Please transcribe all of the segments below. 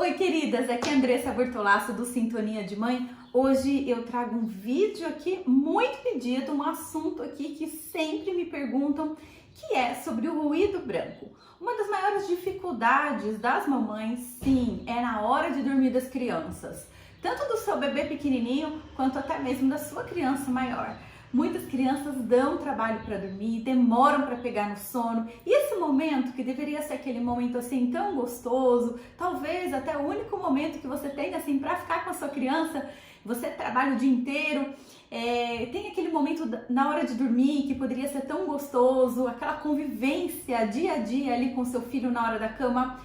Oi, queridas, aqui é a Andressa Bortolasso do Sintonia de Mãe. Hoje eu trago um vídeo aqui muito pedido, um assunto aqui que sempre me perguntam, que é sobre o ruído branco. Uma das maiores dificuldades das mamães, sim, é na hora de dormir das crianças. Tanto do seu bebê pequenininho, quanto até mesmo da sua criança maior. Muitas crianças dão trabalho para dormir, demoram para pegar no sono, e esse momento, que deveria ser aquele momento assim tão gostoso, talvez até o único momento que você tem assim para ficar com a sua criança, você trabalha o dia inteiro, tem aquele momento na hora de dormir que poderia ser tão gostoso, aquela convivência dia a dia ali com seu filho na hora da cama,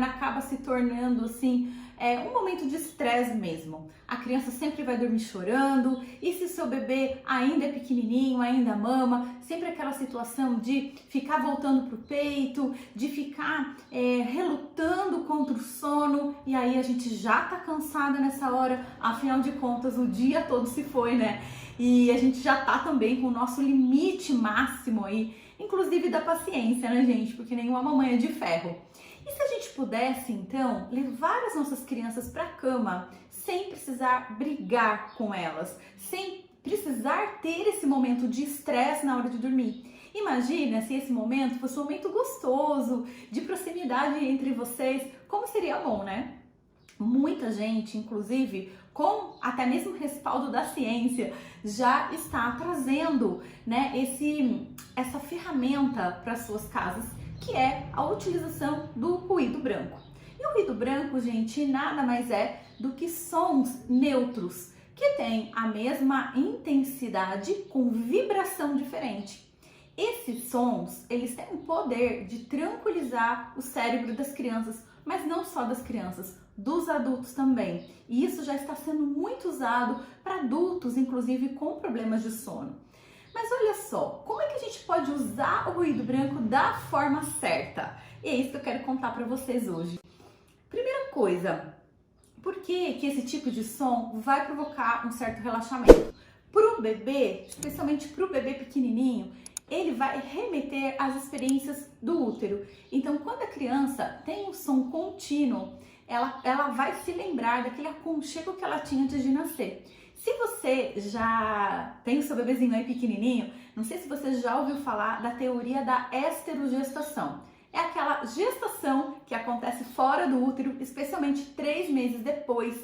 acaba se tornando assim, um momento de estresse mesmo. A criança sempre vai dormir chorando, e se seu bebê ainda é pequenininho, ainda mama, sempre aquela situação de ficar voltando pro peito, de ficar relutando contra o sono, e aí a gente já tá cansada nessa hora, afinal de contas o dia todo se foi, né? E a gente já tá também com o nosso limite máximo aí, inclusive da paciência, né, gente? Porque nenhuma mamãe é de ferro. E se a gente pudesse, então, levar as nossas crianças para a cama sem precisar brigar com elas, sem precisar ter esse momento de estresse na hora de dormir? Imagina se esse momento fosse um momento gostoso, de proximidade entre vocês, como seria bom, né? Muita gente, inclusive, com até mesmo respaldo da ciência, já está trazendo, né, essa ferramenta para suas casas, que é a utilização do ruído branco. E o ruído branco, gente, nada mais é do que sons neutros, que têm a mesma intensidade com vibração diferente. Esses sons, eles têm o poder de tranquilizar o cérebro das crianças, mas não só das crianças, dos adultos também. E isso já está sendo muito usado para adultos, inclusive com problemas de sono. Mas olha só, como é que a gente pode usar o ruído branco da forma certa? E é isso que eu quero contar para vocês hoje. Primeira coisa, por que esse tipo de som vai provocar um certo relaxamento? Para o bebê, especialmente para o bebê pequenininho, ele vai remeter às experiências do útero. Então, quando a criança tem um som contínuo, ela vai se lembrar daquele aconchego que ela tinha antes de nascer. Se você já tem o seu bebezinho aí pequenininho, não sei se você já ouviu falar da teoria da esterogestação. É aquela gestação que acontece fora do útero, especialmente 3 meses depois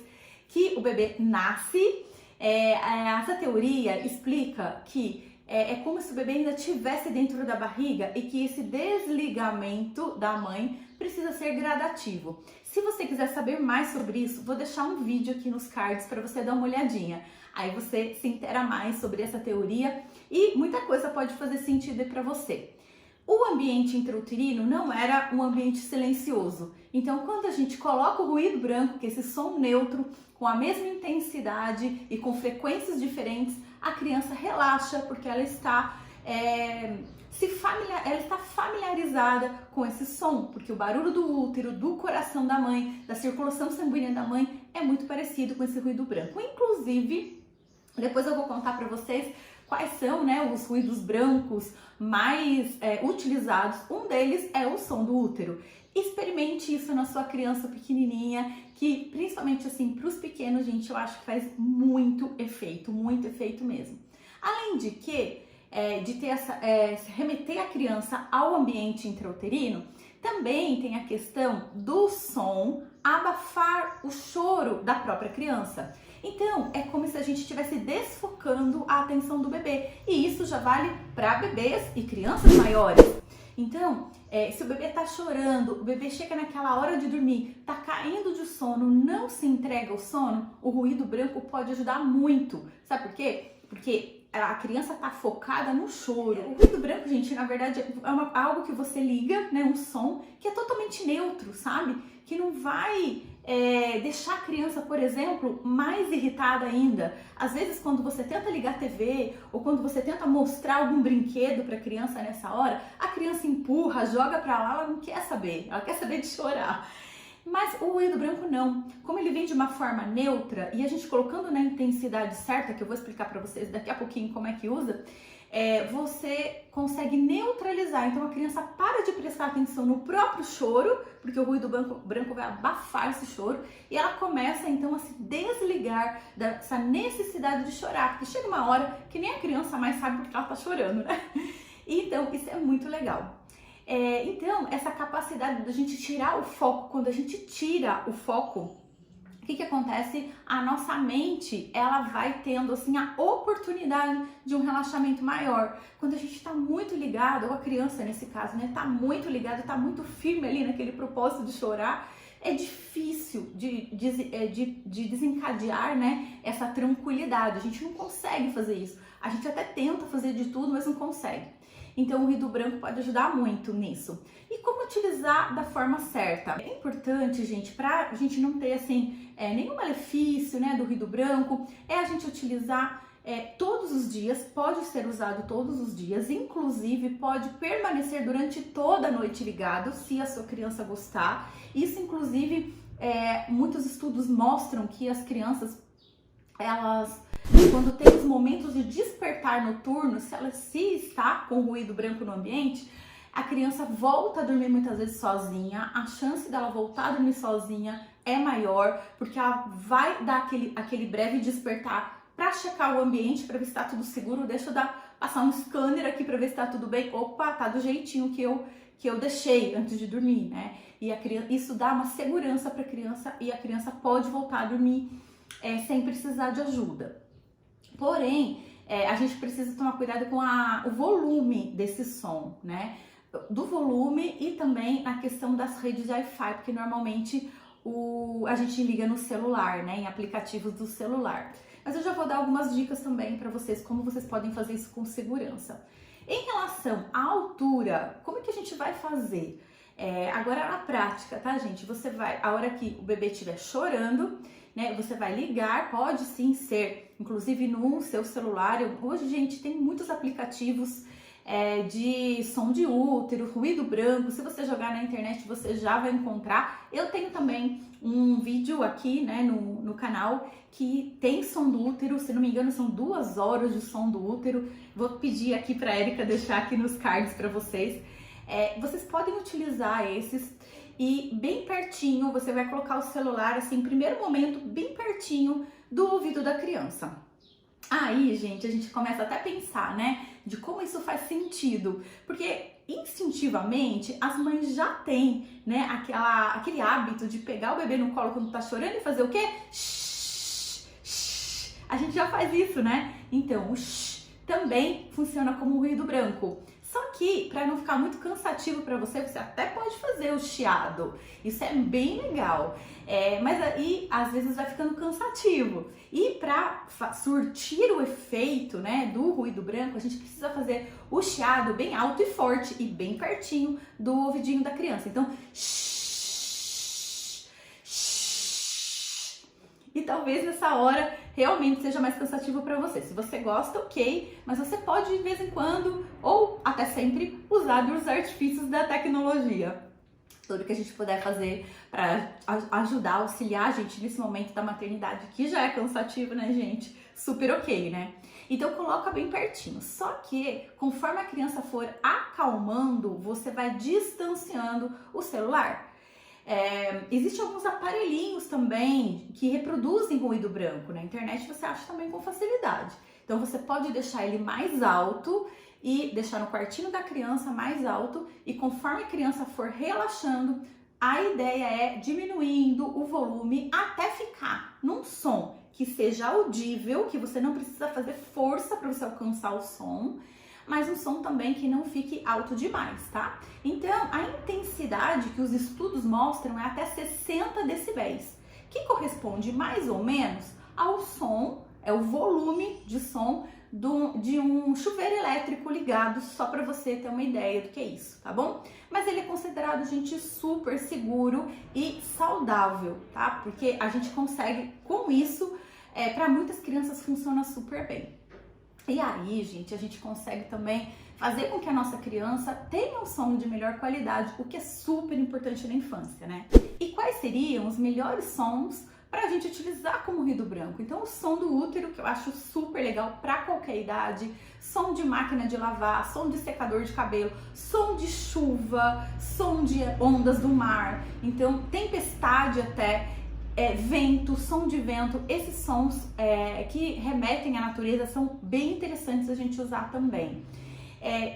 que o bebê nasce. Essa teoria explica que é como se o bebê ainda estivesse dentro da barriga e que esse desligamento da mãe precisa ser gradativo. Se você quiser saber mais sobre isso, vou deixar um vídeo aqui nos cards para você dar uma olhadinha. Aí você se inteira mais sobre essa teoria e muita coisa pode fazer sentido para você. O ambiente intrauterino não era um ambiente silencioso. Então, quando a gente coloca o ruído branco, que é esse som neutro, com a mesma intensidade e com frequências diferentes, a criança relaxa porque ela está familiarizada com esse som, porque o barulho do útero, do coração da mãe, da circulação sanguínea da mãe é muito parecido com esse ruído branco. Inclusive, depois eu vou contar para vocês quais são, né, os ruídos brancos mais utilizados. Um deles é o som do útero. Experimente isso na sua criança pequenininha, que principalmente assim para os pequenos, gente, eu acho que faz muito efeito mesmo. Além de que de ter remeter a criança ao ambiente intrauterino, também tem a questão do som abafar o choro da própria criança. Então, é como se a gente estivesse desfocando a atenção do bebê. E isso já vale para bebês e crianças maiores. Então, se o bebê tá chorando, o bebê chega naquela hora de dormir, tá caindo de sono, não se entrega ao sono, o ruído branco pode ajudar muito. Sabe por quê? Porque a criança tá focada no choro. O ruído branco, gente, na verdade é algo que você liga, né, um som que é totalmente neutro, sabe? Que não vai deixar a criança, por exemplo, mais irritada ainda. Às vezes, quando você tenta ligar a TV ou quando você tenta mostrar algum brinquedo para a criança nessa hora, a criança empurra, joga para lá, ela não quer saber, ela quer saber de chorar. Mas o ruído branco não. Como ele vem de uma forma neutra e a gente colocando na intensidade certa, que eu vou explicar para vocês daqui a pouquinho como é que usa, você consegue neutralizar. Então a criança para de prestar atenção no próprio choro, porque o ruído branco vai abafar esse choro, e ela começa então a se desligar dessa necessidade de chorar, porque chega uma hora que nem a criança mais sabe porque ela tá chorando, né? Então isso é muito legal. Então essa capacidade da gente tirar o foco, quando a gente tira o foco, o que acontece? A nossa mente, ela vai tendo assim a oportunidade de um relaxamento maior. Quando a gente está muito ligado, ou a criança nesse caso, né, tá muito ligado, tá muito firme ali naquele propósito de chorar, é difícil de desencadear, né, essa tranquilidade. A gente não consegue fazer isso. A gente até tenta fazer de tudo, mas não consegue. Então o ruído branco pode ajudar muito nisso. E como utilizar da forma certa? É importante, gente, pra gente não ter assim nenhum malefício, né, do ruído branco, a gente utilizar todos os dias, pode ser usado todos os dias, inclusive pode permanecer durante toda a noite ligado, se a sua criança gostar. Isso, inclusive, muitos estudos mostram que as crianças, elas, quando tem os momentos de despertar noturno, se está com ruído branco no ambiente, a criança volta a dormir muitas vezes sozinha, a chance dela voltar a dormir sozinha é maior, porque ela vai dar aquele breve despertar para checar o ambiente, para ver se está tudo seguro. Deixa eu passar um scanner aqui para ver se está tudo bem. Opa, tá do jeitinho que eu deixei antes de dormir, né? E isso dá uma segurança para a criança, e a criança pode voltar a dormir sem precisar de ajuda. Porém, a gente precisa tomar cuidado com o volume desse som, né? Do volume e também a questão das redes de Wi-Fi, porque normalmente a gente liga no celular, né? Em aplicativos do celular. Mas eu já vou dar algumas dicas também para vocês, como vocês podem fazer isso com segurança. Em relação à altura, como é que a gente vai fazer? Agora na prática, tá, gente? Você vai, a hora que o bebê estiver chorando, né, você vai ligar, pode sim ser, inclusive no seu celular. Hoje, gente, tem muitos aplicativos de som de útero, ruído branco. Se você jogar na internet, você já vai encontrar. Eu tenho também um vídeo aqui, né, no canal que tem som do útero. Se não me engano, são 2 horas de som do útero. Vou pedir aqui para a Erika deixar aqui nos cards para vocês. Vocês podem utilizar esses. E bem pertinho, você vai colocar o celular, assim, primeiro momento, bem pertinho do ouvido da criança. Aí, gente, a gente começa até a pensar, né, de como isso faz sentido. Porque, instintivamente, as mães já têm, né, aquele hábito de pegar o bebê no colo quando tá chorando e fazer o quê? Shhh, shhh. A gente já faz isso, né? Então, o shhh também funciona como ruído branco. Só que, para não ficar muito cansativo para você, você até pode fazer o chiado. Isso é bem legal. Mas aí, às vezes, vai ficando cansativo. E para surtir o efeito, né, do ruído branco, a gente precisa fazer o chiado bem alto e forte e bem pertinho do ouvidinho da criança. Então, shhh, shhh. E talvez nessa hora realmente seja mais cansativo para você. Se você gosta, ok, mas você pode de vez em quando, ou até sempre, usar dos artifícios da tecnologia. Tudo que a gente puder fazer para ajudar, auxiliar a gente nesse momento da maternidade, que já é cansativo, né, gente? Super ok, né? Então coloca bem pertinho. Só que conforme a criança for acalmando, você vai distanciando o celular. Existem alguns aparelhinhos também que reproduzem ruído branco. Na internet você acha também com facilidade. Então você pode deixar ele mais alto e deixar no quartinho da criança mais alto, e conforme a criança for relaxando, a ideia é diminuindo o volume até ficar num som que seja audível, que você não precisa fazer força para você alcançar o som, mas um som também que não fique alto demais, tá? Então, a intensidade que os estudos mostram é até 60 decibéis, que corresponde mais ou menos ao som, o volume de som de um chuveiro elétrico ligado, só para você ter uma ideia do que é isso, tá bom? Mas ele é considerado, gente, super seguro e saudável, tá? Porque a gente consegue, com isso, para muitas crianças funciona super bem. E aí, gente, a gente consegue também fazer com que a nossa criança tenha um sono de melhor qualidade, o que é super importante na infância, né? E quais seriam os melhores sons para a gente utilizar como ruído branco. Então, o som do útero, que eu acho super legal para qualquer idade, som de máquina de lavar, som de secador de cabelo, som de chuva, som de ondas do mar, então tempestade até, vento, som de vento, esses sons que remetem à natureza são bem interessantes a gente usar também.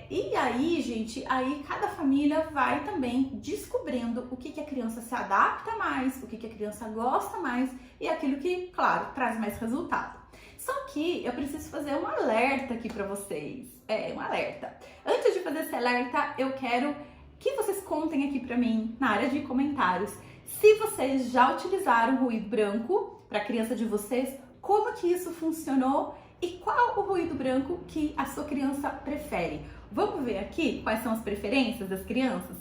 E aí, gente, aí cada família vai também descobrindo o que a criança se adapta mais, o que a criança gosta mais e aquilo que, claro, traz mais resultado. Só que eu preciso fazer um alerta aqui para vocês. Um alerta. Antes de fazer esse alerta, eu quero que vocês contem aqui para mim, na área de comentários, se vocês já utilizaram ruído branco para a criança de vocês, como que isso funcionou e qual o ruído branco que a sua criança prefere. Vamos ver aqui quais são as preferências das crianças?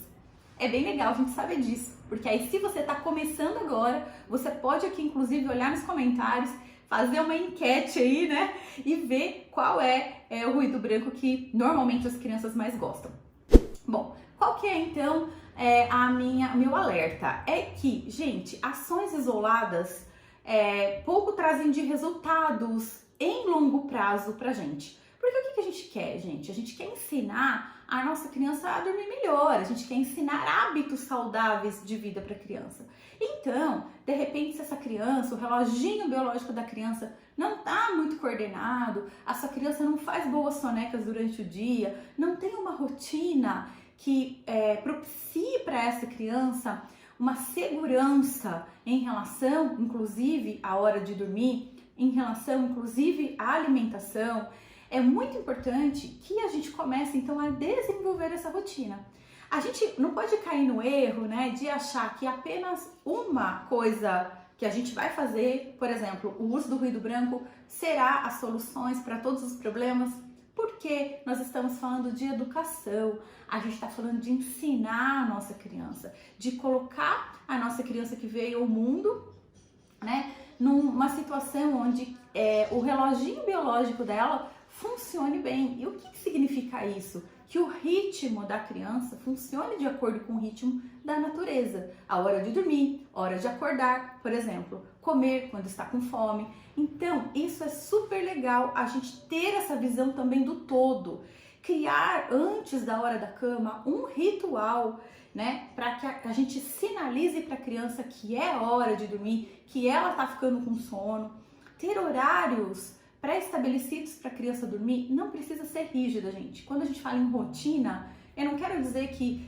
É bem legal a gente saber disso, porque aí se você está começando agora, você pode aqui inclusive olhar nos comentários, fazer uma enquete aí, né? E ver qual é o ruído branco que normalmente as crianças mais gostam. Bom, qual que é então meu alerta? É que, gente, ações isoladas pouco trazem de resultados em longo prazo pra gente. Porque o que a gente quer, gente? A gente quer ensinar a nossa criança a dormir melhor, a gente quer ensinar hábitos saudáveis de vida para a criança. Então, de repente, se essa criança, o reloginho biológico da criança não está muito coordenado, a sua criança não faz boas sonecas durante o dia, não tem uma rotina que propicie para essa criança uma segurança em relação, inclusive, à hora de dormir, em relação, inclusive, à alimentação, é muito importante que a gente comece, então, a desenvolver essa rotina. A gente não pode cair no erro, né, de achar que apenas uma coisa que a gente vai fazer, por exemplo, o uso do ruído branco, será as soluções para todos os problemas, porque nós estamos falando de educação, a gente está falando de ensinar a nossa criança, de colocar a nossa criança que veio ao mundo, né, numa situação onde o reloginho biológico dela funcione bem. E o que significa isso? Que o ritmo da criança funcione de acordo com o ritmo da natureza. A hora de dormir, hora de acordar, por exemplo, comer quando está com fome. Então, isso é super legal, a gente ter essa visão também do todo. Criar antes da hora da cama um ritual, né, para que a gente sinalize para a criança que é hora de dormir, que ela está ficando com sono. Ter horários pré-estabelecidos para a criança dormir não precisa ser rígida, gente. Quando a gente fala em rotina, eu não quero dizer que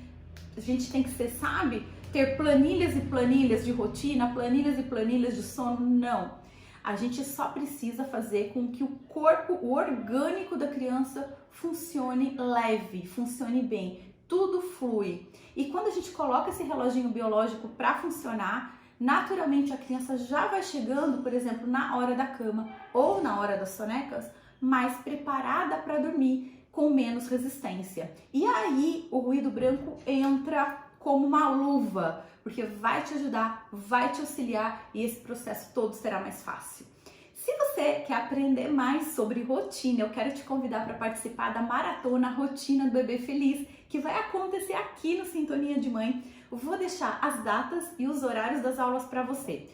a gente tem que ser, sabe, ter planilhas e planilhas de rotina, planilhas e planilhas de sono, não. A gente só precisa fazer com que o corpo, o orgânico da criança funcione leve, funcione bem, tudo flui. E quando a gente coloca esse reloginho biológico para funcionar, naturalmente a criança já vai chegando, por exemplo, na hora da cama ou na hora das sonecas, mais preparada para dormir, com menos resistência. E aí o ruído branco entra como uma luva, porque vai te ajudar, vai te auxiliar e esse processo todo será mais fácil. Se você quer aprender mais sobre rotina, eu quero te convidar para participar da Maratona Rotina do Bebê Feliz, que vai acontecer aqui no Sintonia de Mãe. Eu vou deixar as datas e os horários das aulas para você.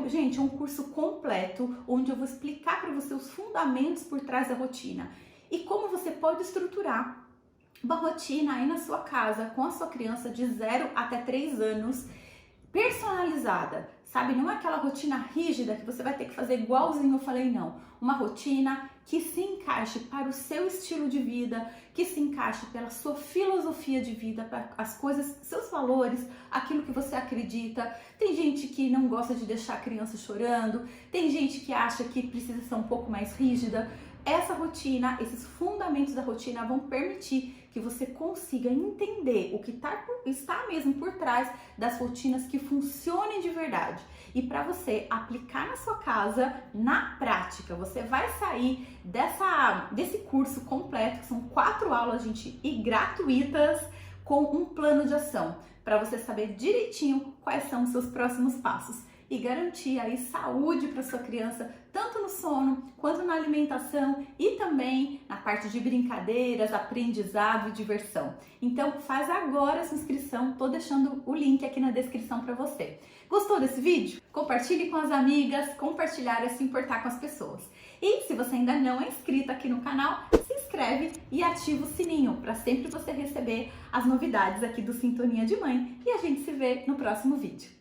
Gente, é um curso completo, onde eu vou explicar para você os fundamentos por trás da rotina e como você pode estruturar uma rotina aí na sua casa com a sua criança de 0 até 3 anos, personalizada, sabe? Não é aquela rotina rígida que você vai ter que fazer igualzinho eu falei, não. Uma rotina que se encaixe para o seu estilo de vida, que se encaixe pela sua filosofia de vida, para as coisas, seus valores, aquilo que você acredita. Tem gente que não gosta de deixar a criança chorando, tem gente que acha que precisa ser um pouco mais rígida. Essa rotina, esses fundamentos da rotina vão permitir que você consiga entender o que está mesmo por trás das rotinas que funcionem de verdade. E para você aplicar na sua casa, na prática, você vai sair desse curso completo, que são 4 aulas, gente, e gratuitas, com um plano de ação, para você saber direitinho quais são os seus próximos passos. e garantir aí saúde para sua criança, tanto no sono quanto na alimentação e também na parte de brincadeiras, aprendizado e diversão. Então faz agora a sua inscrição, tô deixando o link aqui na descrição para você. Gostou desse vídeo? Compartilhe com as amigas, compartilhar é se importar com as pessoas. E se você ainda não é inscrito aqui no canal, se inscreve e ativa o sininho para sempre você receber as novidades aqui do Sintonia de Mãe. E a gente se vê no próximo vídeo.